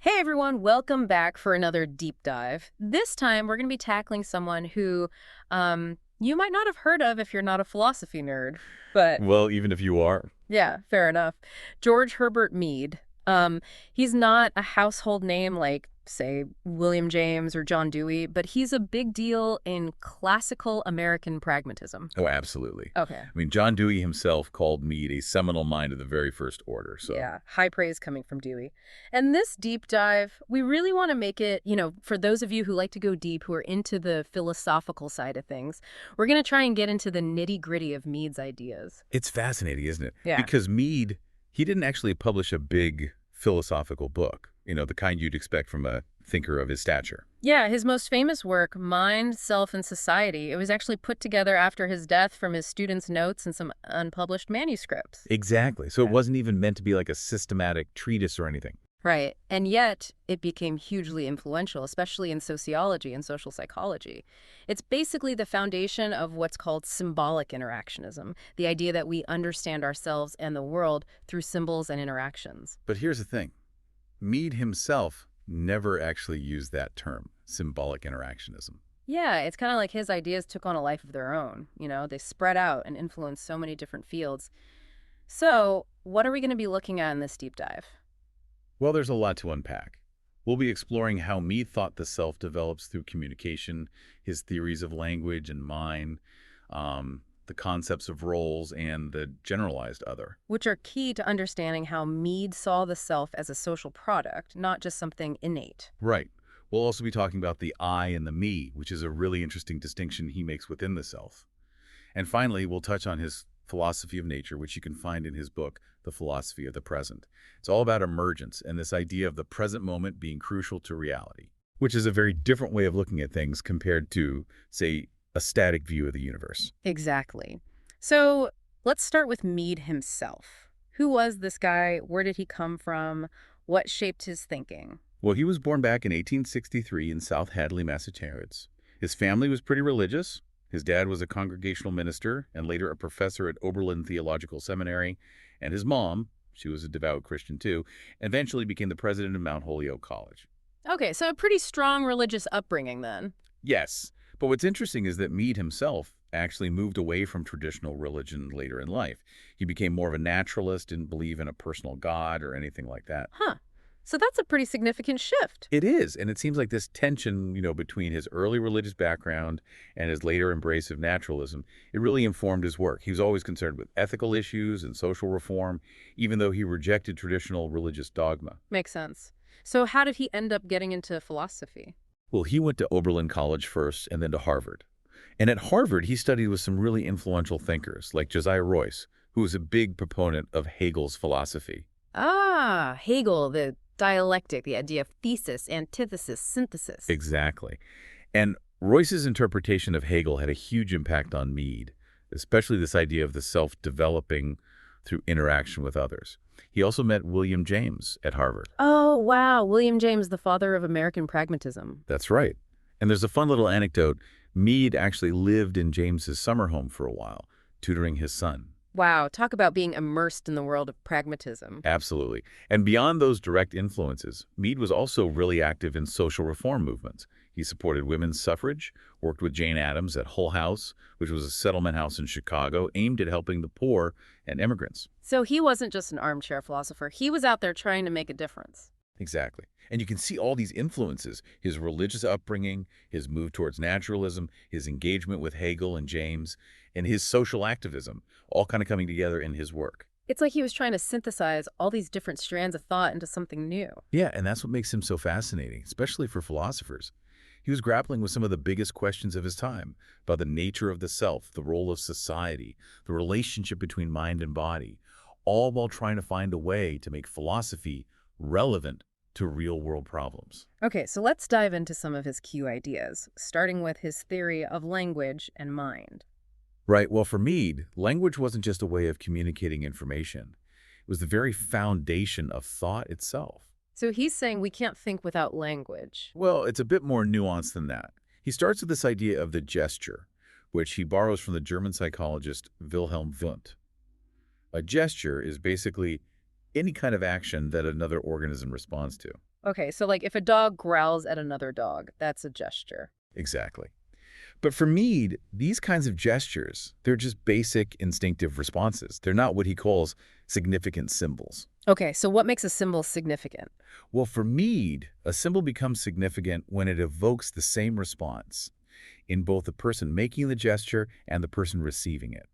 Hey everyone, welcome back for another deep dive. This time we're going to be tackling someone who you might not have heard of if you're not a philosophy nerd. But Well, even if you are. yeah, fair enough. George Herbert Mead. Um, he's not a household name like, say, William James or John Dewey, but he's a big deal in classical American pragmatism. Oh, absolutely. Okay. I mean, John Dewey himself called Mead a seminal mind of the very first order. So, Yeah, high praise coming from Dewey. And this deep dive, we really want to make it, for those of you who like to go deep, who are into the philosophical side of things, we're going to try and get into the nitty-gritty of Mead's ideas. it's fascinating, isn't it? Yeah. Because Mead, he didn't actually publish a big philosophical book, the kind you'd expect from a thinker of his stature. Yeah, his most famous work, Mind, Self, and Society, it was actually put together after his death from his students' notes and some unpublished manuscripts. Exactly. So it wasn't even meant to be like a systematic treatise or anything. Right. And yet, it became hugely influential, especially in sociology and social psychology. It's basically the foundation of what's called symbolic interactionism, the idea that we understand ourselves and the world through symbols and interactions. But here's the thing. Mead himself never actually used that term, symbolic interactionism. Yeah, it's kind of like his ideas took on a life of their own. They spread out and influenced so many different fields. So, what are we going to be looking at in this deep dive? Well, there's a lot to unpack. We'll be exploring how Mead thought the self develops through communication, his theories of language and mind, the concepts of roles, and the generalized other. Which are key to understanding how Mead saw the self as a social product, not just something innate. Right. We'll also be talking about the I and the me, which is a really interesting distinction he makes within the self. And finally, we'll touch on his philosophy of nature, which you can find in his book, The Philosophy of the Present. It's all about emergence and this idea of the present moment being crucial to reality, which is a very different way of looking at things compared to, say, a static view of the universe. Exactly. So let's start with Mead himself. Who was this guy? Where did he come from? What shaped his thinking? Well, he was born back in 1863 in South Hadley, Massachusetts. His family was pretty religious. His dad was a congregational minister and later a professor at Oberlin Theological Seminary. And his mom, she was a devout Christian too, eventually became the president of Mount Holyoke College. Okay, so a pretty strong religious upbringing then. Yes, but what's interesting is that Mead himself actually moved away from traditional religion later in life. He became more of a naturalist, didn't believe in a personal God or anything like that. Huh. So that's a pretty significant shift. It is, and it seems like this tension, between his early religious background and his later embrace of naturalism, it really informed his work. He was always concerned with ethical issues and social reform, even though he rejected traditional religious dogma. Makes sense. So how did he end up getting into philosophy? Well, he went to Oberlin College first and then to Harvard. And at Harvard, he studied with some really influential thinkers like Josiah Royce, who was a big proponent of Hegel's philosophy. Ah, Hegel, the dialectic, the idea of thesis, antithesis, synthesis. Exactly. And Royce's interpretation of Hegel had a huge impact on Mead, especially this idea of the self developing through interaction with others. He also met William James at Harvard. Oh, wow. William James, the father of American pragmatism. That's right. And there's a fun little anecdote. Mead actually lived in James's summer home for a while, tutoring his son. Wow, talk about being immersed in the world of pragmatism. Absolutely. And beyond those direct influences, Mead was also really active in social reform movements. He supported women's suffrage, worked with Jane Addams at Hull House, which was a settlement house in Chicago aimed at helping the poor and immigrants. So he wasn't just an armchair philosopher. He was out there trying to make a difference. Exactly. And you can see all these influences, his religious upbringing, his move towards naturalism, his engagement with Hegel and James, and his social activism, all kind of coming together in his work. It's like he was trying to synthesize all these different strands of thought into something new. Yeah, and that's what makes him so fascinating, especially for philosophers. He was grappling with some of the biggest questions of his time about the nature of the self, the role of society, the relationship between mind and body, all while trying to find a way to make philosophy relevant to real-world problems. Okay, so let's dive into some of his key ideas, starting with his theory of language and mind. Right. Well, for Mead, language wasn't just a way of communicating information. It was the very foundation of thought itself. So he's saying we can't think without language. Well, it's a bit more nuanced than that. He starts with this idea of the gesture, which he borrows from the German psychologist Wilhelm Wundt. A gesture is basically any kind of action that another organism responds to. Okay, so like if a dog growls at another dog, that's a gesture. Exactly. But for Mead, these kinds of gestures, they're just basic instinctive responses. They're not what he calls significant symbols. Okay, so what makes a symbol significant? Well, for Mead, a symbol becomes significant when it evokes the same response in both the person making the gesture and the person receiving it.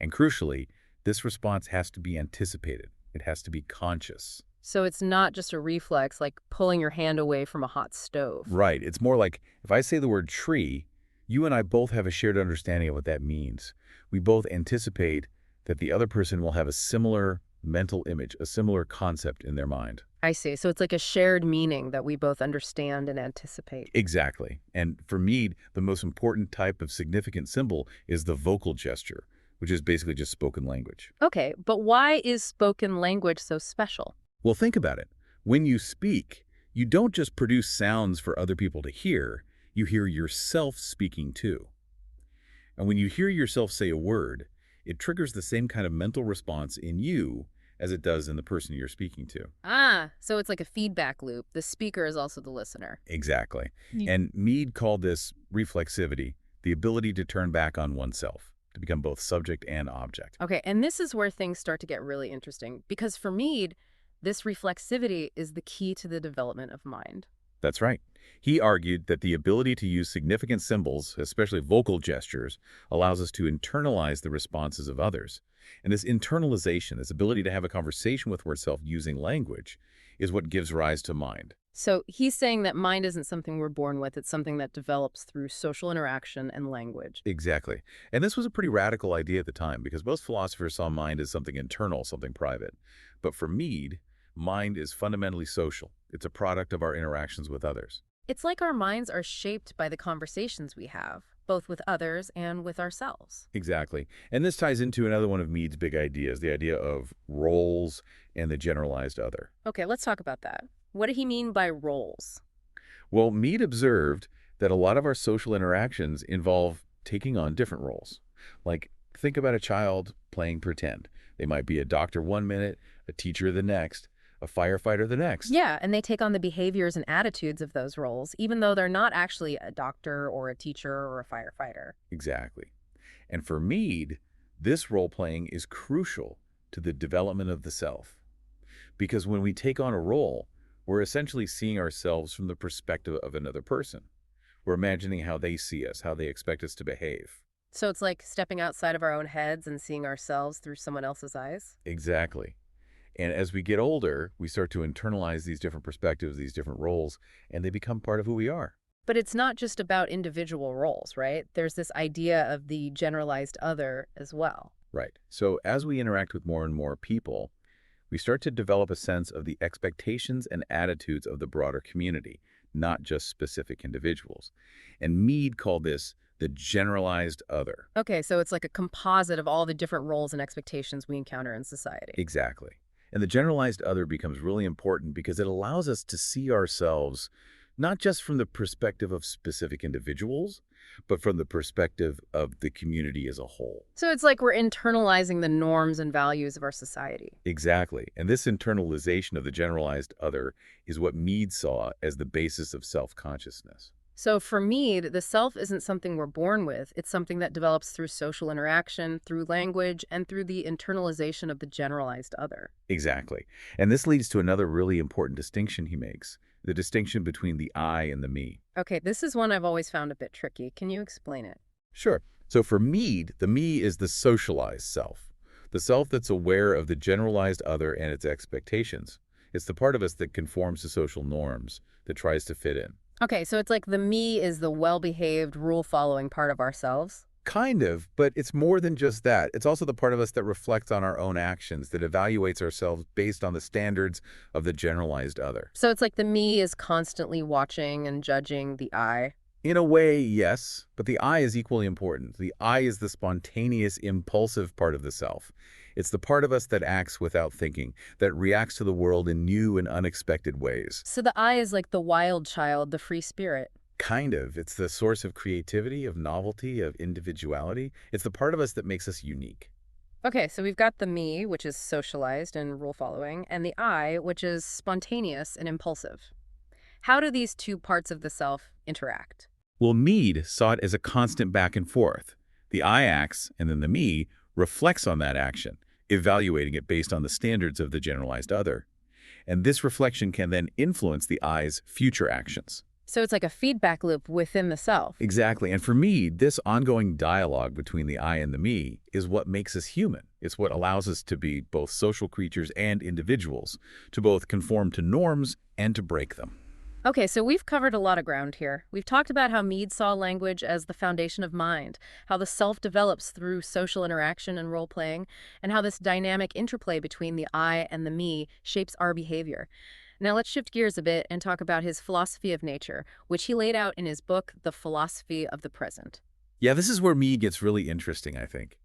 And crucially, this response has to be anticipated. It has to be conscious. So it's not just a reflex like pulling your hand away from a hot stove. Right. It's more like if I say the word tree, you and I both have a shared understanding of what that means. We both anticipate that the other person will have a similar mental image, a similar concept in their mind. I see. So it's like a shared meaning that we both understand and anticipate. Exactly. And for Mead, the most important type of significant symbol is the vocal gesture, which is basically just spoken language. Okay, but why is spoken language so special? Well, think about it. When you speak, you don't just produce sounds for other people to hear, you hear yourself speaking too. And when you hear yourself say a word, it triggers the same kind of mental response in you as it does in the person you're speaking to. Ah, so it's like a feedback loop. The speaker is also the listener. Exactly. Ye- And Mead called this reflexivity, the ability to turn back on oneself, to become both subject and object. Okay, and this is where things start to get really interesting because for Mead, this reflexivity is the key to the development of mind. That's right. He argued that the ability to use significant symbols, especially vocal gestures, allows us to internalize the responses of others. And this internalization, this ability to have a conversation with oneself using language, is what gives rise to mind. So he's saying that mind isn't something we're born with, it's something that develops through social interaction and language. Exactly. And this was a pretty radical idea at the time because most philosophers saw mind as something internal, something private. But for Mead, mind is fundamentally social. It's a product of our interactions with others. It's like our minds are shaped by the conversations we have, both with others and with ourselves. Exactly. And this ties into another one of Mead's big ideas, the idea of roles and the generalized other. Okay, let's talk about that. What did he mean by roles? Well, Mead observed that a lot of our social interactions involve taking on different roles. Like, think about a child playing pretend. They might be a doctor one minute, a teacher the next, a firefighter the next. Yeah, and they take on the behaviors and attitudes of those roles, even though they're not actually a doctor or a teacher or a firefighter. Exactly. And for Mead, this role-playing is crucial to the development of the self. Because when we take on a role, we're essentially seeing ourselves from the perspective of another person. We're imagining how they see us, how they expect us to behave. So it's like stepping outside of our own heads and seeing ourselves through someone else's eyes? Exactly. And as we get older, we start to internalize these different perspectives, these different roles, and they become part of who we are. But it's not just about individual roles, right? There's this idea of the generalized other as well. Right. So as we interact with more and more people, we start to develop a sense of the expectations and attitudes of the broader community, not just specific individuals. And Mead called this the generalized other. Okay, so it's like a composite of all the different roles and expectations we encounter in society. Exactly. And the generalized other becomes really important because it allows us to see ourselves not just from the perspective of specific individuals, but from the perspective of the community as a whole. So it's like we're internalizing the norms and values of our society. Exactly. And this internalization of the generalized other is what Mead saw as the basis of self-consciousness. So for me, the self isn't something we're born with. It's something that develops through social interaction, through language, and through the internalization of the generalized other. Exactly. And this leads to another really important distinction he makes, the distinction between the I and the me. Okay, this is one I've always found a bit tricky. Can you explain it? Sure. So for Mead, the me is the socialized self, the self that's aware of the generalized other and its expectations. It's the part of us that conforms to social norms, that tries to fit in. Okay, so it's like the me is the well-behaved, rule-following part of ourselves. Kind of, but it's more than just that. It's also the part of us that reflects on our own actions, that evaluates ourselves based on the standards of the generalized other. So it's like the me is constantly watching and judging the I. In a way, yes, but the I is equally important. The I is the spontaneous, impulsive part of the self. It's the part of us that acts without thinking, that reacts to the world in new and unexpected ways. So the I is like the wild child, the free spirit. Kind of. It's the source of creativity, of novelty, of individuality. It's the part of us that makes us unique. Okay, so we've got the me, which is socialized and rule-following, and the I, which is spontaneous and impulsive. How do these two parts of the self interact? Well, Mead saw it as a constant back and forth. The I acts, and then the me reflects on that action, evaluating it based on the standards of the generalized other. And this reflection can then influence the I's future actions. So it's like a feedback loop within the self. Exactly. And for me, this ongoing dialogue between the I and the me is what makes us human. It's what allows us to be both social creatures and individuals, to both conform to norms and to break them. Okay, so we've covered a lot of ground here. We've talked about how Mead saw language as the foundation of mind, how the self develops through social interaction and role-playing, and how this dynamic interplay between the I and the me shapes our behavior. Now let's shift gears a bit and talk about his philosophy of nature, which he laid out in his book, The Philosophy of the Present. Yeah, this is where Mead gets really interesting, I think.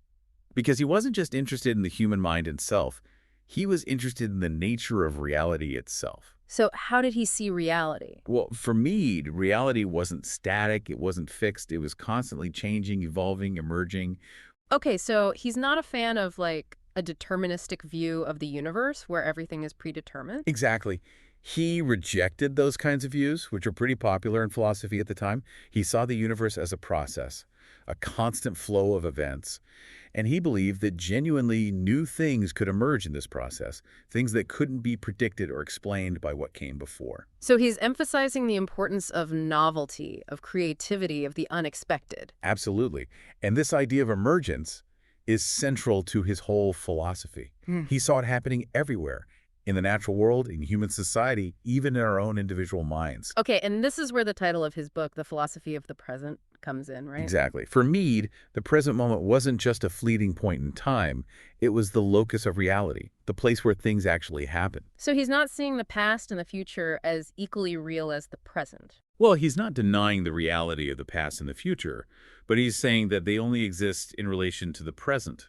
Because he wasn't just interested in the human mind itself, he was interested in the nature of reality itself. So how did he see reality? Well, for Mead, reality wasn't static, it wasn't fixed, it was constantly changing, evolving, emerging. Okay, so he's not a fan of like a deterministic view of the universe where everything is predetermined? Exactly. He rejected those kinds of views, which were pretty popular in philosophy at the time. He saw the universe as a process, a constant flow of events. And he believed that genuinely new things could emerge in this process, things that couldn't be predicted or explained by what came before. So he's emphasizing the importance of novelty, of creativity, of the unexpected. Absolutely. And this idea of emergence is central to his whole philosophy. Hmm. He saw it happening everywhere, in the natural world, in human society, even in our own individual minds. Okay, and this is where the title of his book, The Philosophy of the Present, comes in, right? Exactly. For Mead, the present moment wasn't just a fleeting point in time. It was the locus of reality, the place where things actually happen. So he's not seeing the past and the future as equally real as the present. Well, he's not denying the reality of the past and the future, but he's saying that they only exist in relation to the present.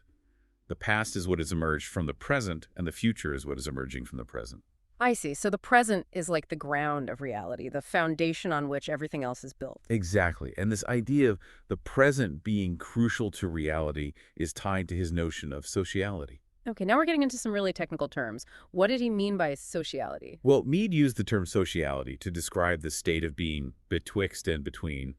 The past is what has emerged from the present, and the future is what is emerging from the present. I see. So the present is like the ground of reality, the foundation on which everything else is built. Exactly. And this idea of the present being crucial to reality is tied to his notion of sociality. Okay, now we're getting into some really technical terms. What did he mean by sociality? Well, Mead used the term sociality to describe the state of being betwixt and between,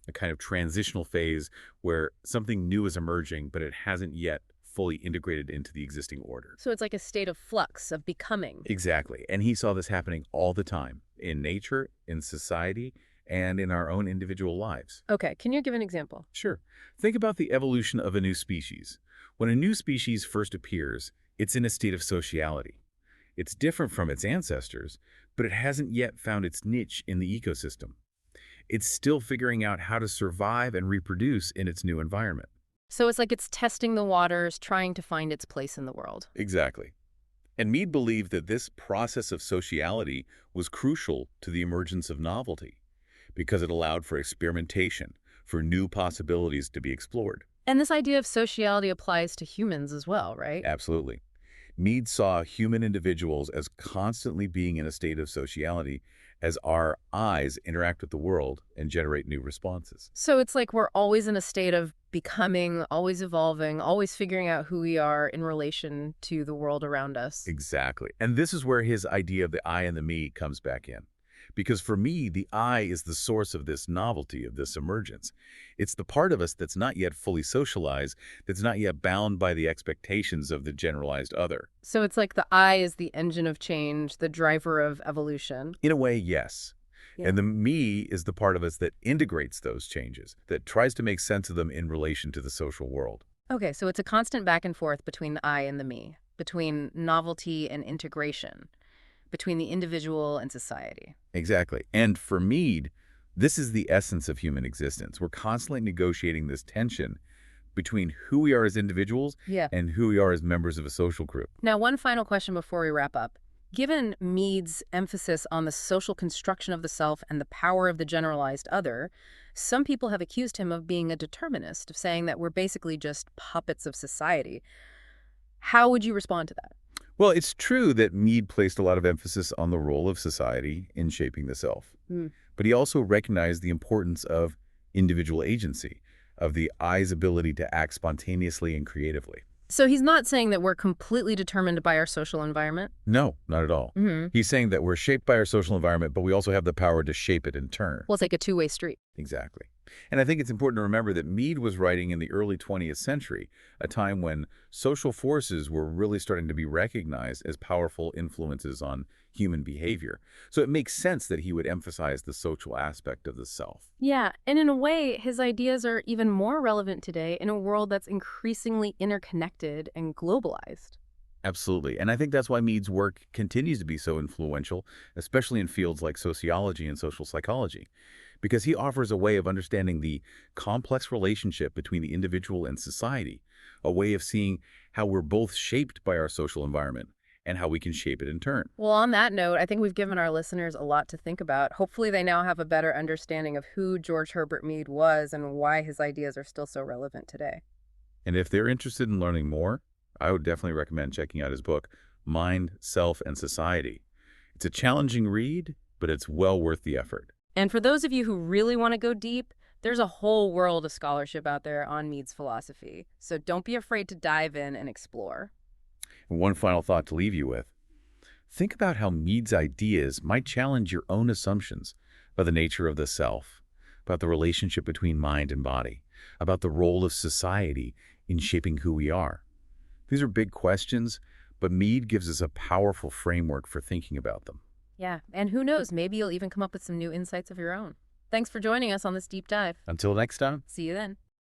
a kind of transitional phase where something new is emerging, but it hasn't yet fully integrated into the existing order. So it's like a state of flux, of becoming. Exactly. And he saw this happening all the time, in nature, in society, and in our own individual lives. Okay, can you give an example? Sure. Think about the evolution of a new species. When a new species first appears, it's in a state of sociality. It's different from its ancestors, but it hasn't yet found its niche in the ecosystem. It's still figuring out how to survive and reproduce in its new environment. So it's like it's testing the waters, trying to find its place in the world. Exactly. And Mead believed that this process of sociality was crucial to the emergence of novelty because it allowed for experimentation, for new possibilities to be explored. And this idea of sociality applies to humans as well, right? Absolutely. Mead saw human individuals as constantly being in a state of sociality as our eyes interact with the world and generate new responses. So it's like we're always in a state of becoming, always evolving, always figuring out who we are in relation to the world around us. Exactly. And this is where his idea of the I and the me comes back in. Because for me, the I is the source of this novelty, of this emergence. It's the part of us that's not yet fully socialized, that's not yet bound by the expectations of the generalized other. So it's like the I is the engine of change, the driver of evolution. In a way, yes. Yeah. And the me is the part of us that integrates those changes, that tries to make sense of them in relation to the social world. Okay, so it's a constant back and forth between the I and the me, between novelty and integration, between the individual and society. Exactly. And for Mead, this is the essence of human existence. We're constantly negotiating this tension between who we are as individuals Yeah. and who we are as members of a social group. Now, one final question before we wrap up. Given Mead's emphasis on the social construction of the self and the power of the generalized other, some people have accused him of being a determinist, of saying that we're basically just puppets of society. How would you respond to that? Well, it's true that Mead placed a lot of emphasis on the role of society in shaping the self. Hmm. But he also recognized the importance of individual agency, of the I's ability to act spontaneously and creatively. So he's not saying that we're completely determined by our social environment? No, not at all. Mm-hmm. He's saying that we're shaped by our social environment, but we also have the power to shape it in turn. Well, it's like a two-way street. Exactly. And I think it's important to remember that Mead was writing in the early 20th century, a time when social forces were really starting to be recognized as powerful influences on human behavior. So it makes sense that he would emphasize the social aspect of the self. Yeah, and in a way, his ideas are even more relevant today in a world that's increasingly interconnected and globalized. Absolutely. And I think that's why Mead's work continues to be so influential, especially in fields like sociology and social psychology, because he offers a way of understanding the complex relationship between the individual and society, a way of seeing how we're both shaped by our social environment and how we can shape it in turn. Well, on that note, I think we've given our listeners a lot to think about. Hopefully, they now have a better understanding of who George Herbert Mead was and why his ideas are still so relevant today. And if they're interested in learning more, I would definitely recommend checking out his book, Mind, Self, and Society. It's a challenging read, but it's well worth the effort. And for those of you who really want to go deep, there's a whole world of scholarship out there on Mead's philosophy. So don't be afraid to dive in and explore. And one final thought to leave you with. Think about how Mead's ideas might challenge your own assumptions about the nature of the self, about the relationship between mind and body, about the role of society in shaping who we are. These are big questions, but Mead gives us a powerful framework for thinking about them. Yeah, and who knows, maybe you'll even come up with some new insights of your own. Thanks for joining us on this deep dive. Until next time. See you then.